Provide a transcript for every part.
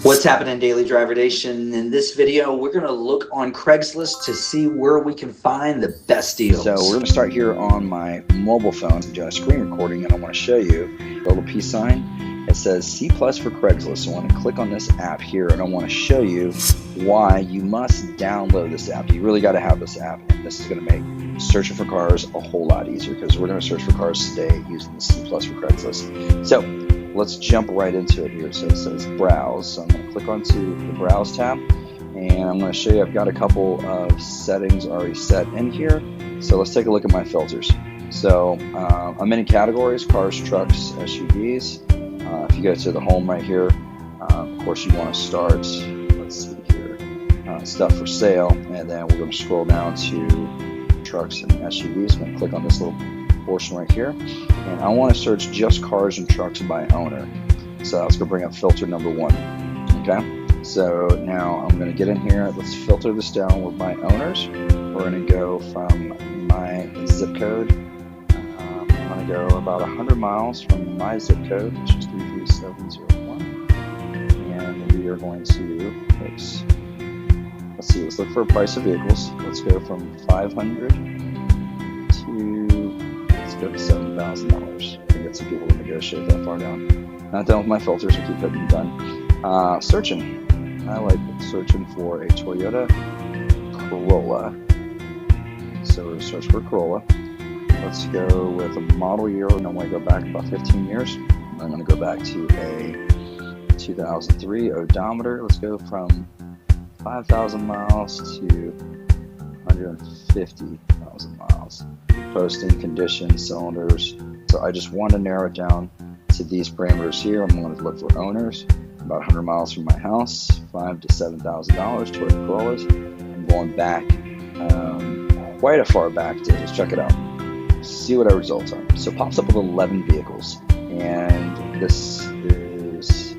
What's happening, Daily Driver Nation? In this video, we're going to look on Craigslist to see where we can find the best deals. So we're going to start here on my mobile phone, doing a screen recording, and I want to show you a little peace sign. It says C+ for Craigslist. So I want to click on this app here, and I want to show you why you must download this app. You really got to have this app, and this is going to make searching for cars a whole lot easier, because we're going to search for cars today using the C+ for Craigslist. So let's jump right into it here. So it says browse. So I'm going to click onto the browse tab, and I'm going to show you I've got a couple of settings already set in here. So let's take a look at my filters. So I'm in categories: cars, trucks, SUVs. If you go to the home right here, of course you want to start, let's see here, stuff for sale, and then we're going to scroll down to trucks and SUVs. I'm going to click on this little portion right here, and I want to search just cars and trucks by owner. So that's going to bring up filter number 1. Okay, so now I'm going to get in here. Let's filter this down with my owners. We're going to go from my zip code. I'm going to go about 100 miles from my zip code, which is 33701, and we are going to let's look for a price of vehicles. Let's go from 500 to, let's go to $7,000. I get some people to negotiate that far down. Not done with my filters, so keep hitting done. Searching. I like searching for a Toyota Corolla. So we're search for Corolla. Let's go with a model year. I want to go back about 15 years. I'm going to go back to a 2003 odometer. Let's go from 5,000 miles to 150,000 miles. Posting, condition, cylinders. So I just want to narrow it down to these parameters here. I'm going to look for owners about 100 miles from my house, $5,000 to $7,000 Toyota Corollas. I'm going back quite a far back to just check it out. See what our results are. So it pops up with 11 vehicles, and this is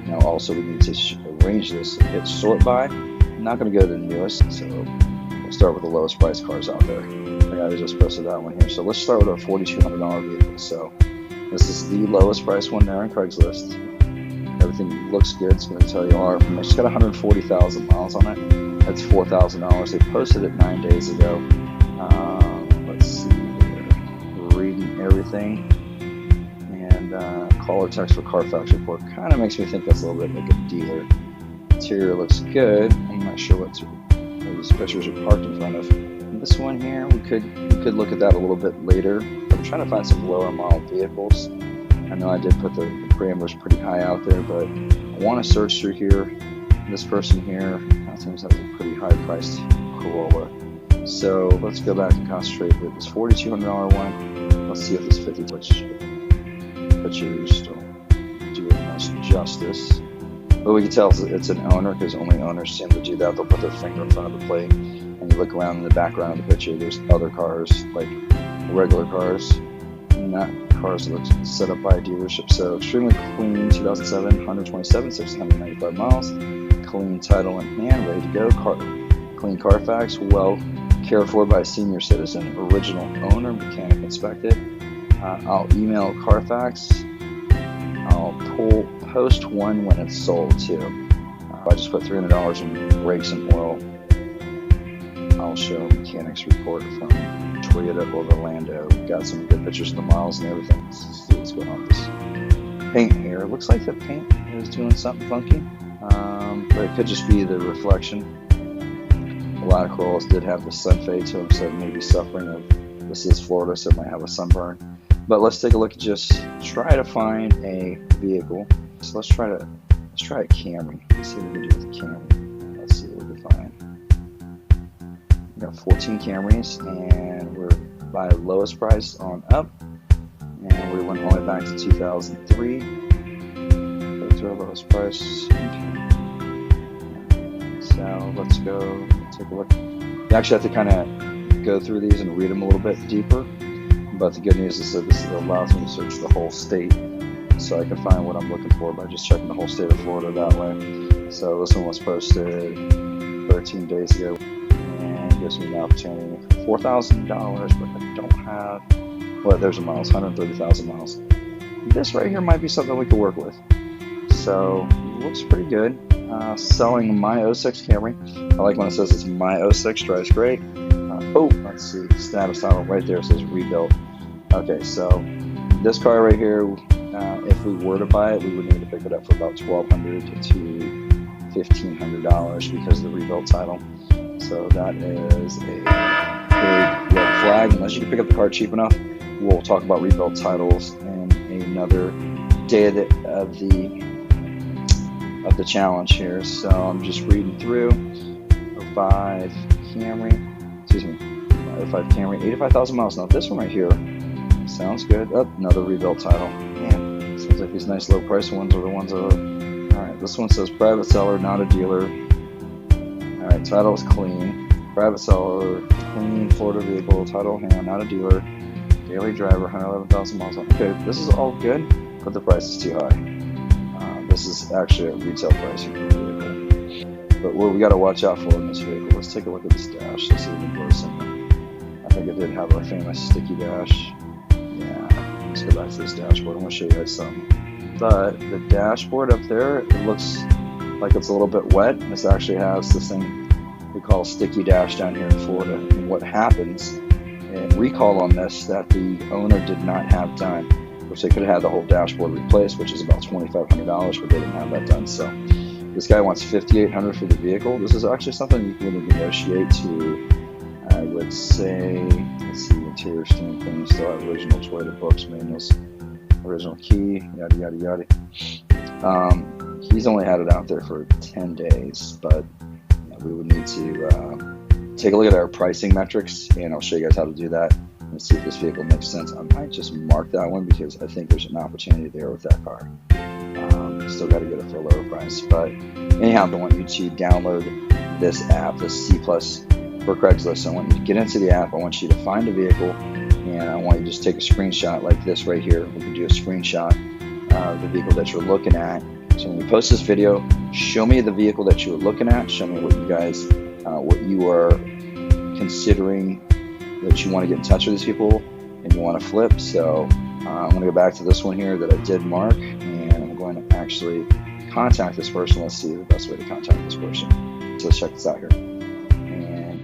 now also we need to arrange this and hit sort by. I'm not going to go to the newest, so we'll start with the lowest price cars out there. I just posted that one here. So let's start with our $4,200 vehicle. So this is the lowest price one there on Craigslist. Everything looks good. It's going to tell you our information. It's got 140,000 miles on it. That's $4,000. They posted it 9 days ago. Let's see here. Reading everything. And call or text for Carfax report. Kind of makes me think that's a little bit like a dealer. Interior looks good. I'm not sure what these pictures are parked in front of. And this one here, we could look at that a little bit later. I'm trying to find some lower model vehicles. I know I did put the parameters pretty high out there, but I want to search through here. This person here, that seems like a pretty high priced Corolla. So let's go back and concentrate with this $4,200 one. Let's see if this 50 pictures don't do it much justice. But we can tell it's an owner, because only owners seem to do that. They'll put their finger in front of the plate, and you look around in the background of the picture, there's other cars, like regular cars, not cars that look set up by a dealership. So extremely clean, 2007, 127, 695 miles. Clean title in hand, ready to go. Clean Carfax, well cared for by a senior citizen. Original owner, mechanic inspected. I'll email Carfax. I'll post one when it's sold too. I just put $300 in brakes and oil. I'll show mechanics report from Toyota of Orlando. We've got some good pictures of the miles and everything. Let's see what's going on with this paint here. It looks like the paint is doing something funky, but it could just be the reflection. A lot of Corollas did have the sun fade to them, so it may be suffering of, this is Florida, so it might have a sunburn. But let's take a look at just try to find a vehicle. So let's try a Camry. Let's see what we can do with the Camry. Let's see what we can find. We got 14 Camrys, and we're by lowest price on up. And we went all the way back to 2003. Go to our lowest price. So let's go take a look. You actually have to kind of go through these and read them a little bit deeper. But the good news is that this allows me to search the whole state, so I can find what I'm looking for by just checking the whole state of Florida that way. So this one was posted 13 days ago, and gives me an opportunity for $4,000, but I don't have, well, there's a miles, 130,000 miles. This right here might be something we could work with. So looks pretty good. Selling my 06 Camry. I like when it says it's my 06, drives great. Oh, let's see, status title right there says rebuilt. Okay, so this car right here, if we were to buy it, we would need to pick it up for about $1,200 to $1,500 because of the rebuilt title. So that is a big red flag. Unless you can pick up the car cheap enough, we'll talk about rebuilt titles in another day of the challenge here. So I'm just reading through. 05 Camry, 05 Camry, 85,000 miles. Now this one right here sounds good. Oh, another rebuilt title. Man, seems like these nice low price ones are the ones that are. All right, this one says private seller, not a dealer. All right, title is clean. Private seller, clean Florida vehicle, title hand, not a dealer. Daily driver, 111,000 miles. Okay, this is all good, but the price is too high. This is actually a retail price for the vehicle. But what we got to watch out for in this vehicle, let's take a look at this dash. Let's see if we can close something. I think it did have a famous sticky dash. Yeah, let's go back to this dashboard. I'm going to show you guys something. But the dashboard up there, it looks like it's a little bit wet. This actually has this thing we call sticky dash down here in Florida. And what happens, and recall on this, that the owner did not have done, which they could have had the whole dashboard replaced, which is about $2,500, but they didn't have that done. So this guy wants $5,800 for the vehicle. This is actually something you can really negotiate to, I would say, let's see, interior standpoint, still have original Toyota books, manuals, original key, yada, yada, yada. He's only had it out there for 10 days, but we would need to take a look at our pricing metrics, and I'll show you guys how to do that and see if this vehicle makes sense. I might just mark that one because I think there's an opportunity there with that car. Still got to get it for a lower price, but anyhow, I want you to download this app, this C Plus for Craigslist. So I want you to get into the app. I want you to find a vehicle, and I want you to just take a screenshot like this right here. We can do a screenshot of the vehicle that you're looking at. So when we post this video, show me the vehicle that you're looking at. Show me what you guys, what you are considering that you want to get in touch with these people and you want to flip. So I'm going to go back to this one here that I did mark, and I'm going to actually contact this person. Let's see the best way to contact this person. So let's check this out here. And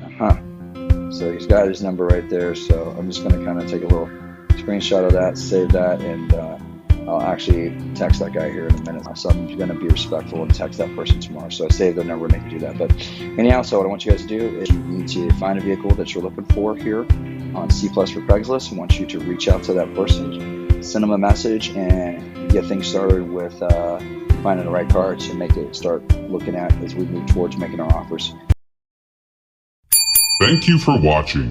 so he's got his number right there. So I'm just going to kind of take a little screenshot of that, save that, and I'll actually text that guy here in a minute. So I'm going to be respectful and text that person tomorrow. So I saved their number and they can do that. But anyhow, so what I want you guys to do is you need to find a vehicle that you're looking for here on C Plus for Craigslist. I want you to reach out to that person, send them a message, and get things started with finding the right car to make it start looking at as we move towards making our offers. Thank you for watching.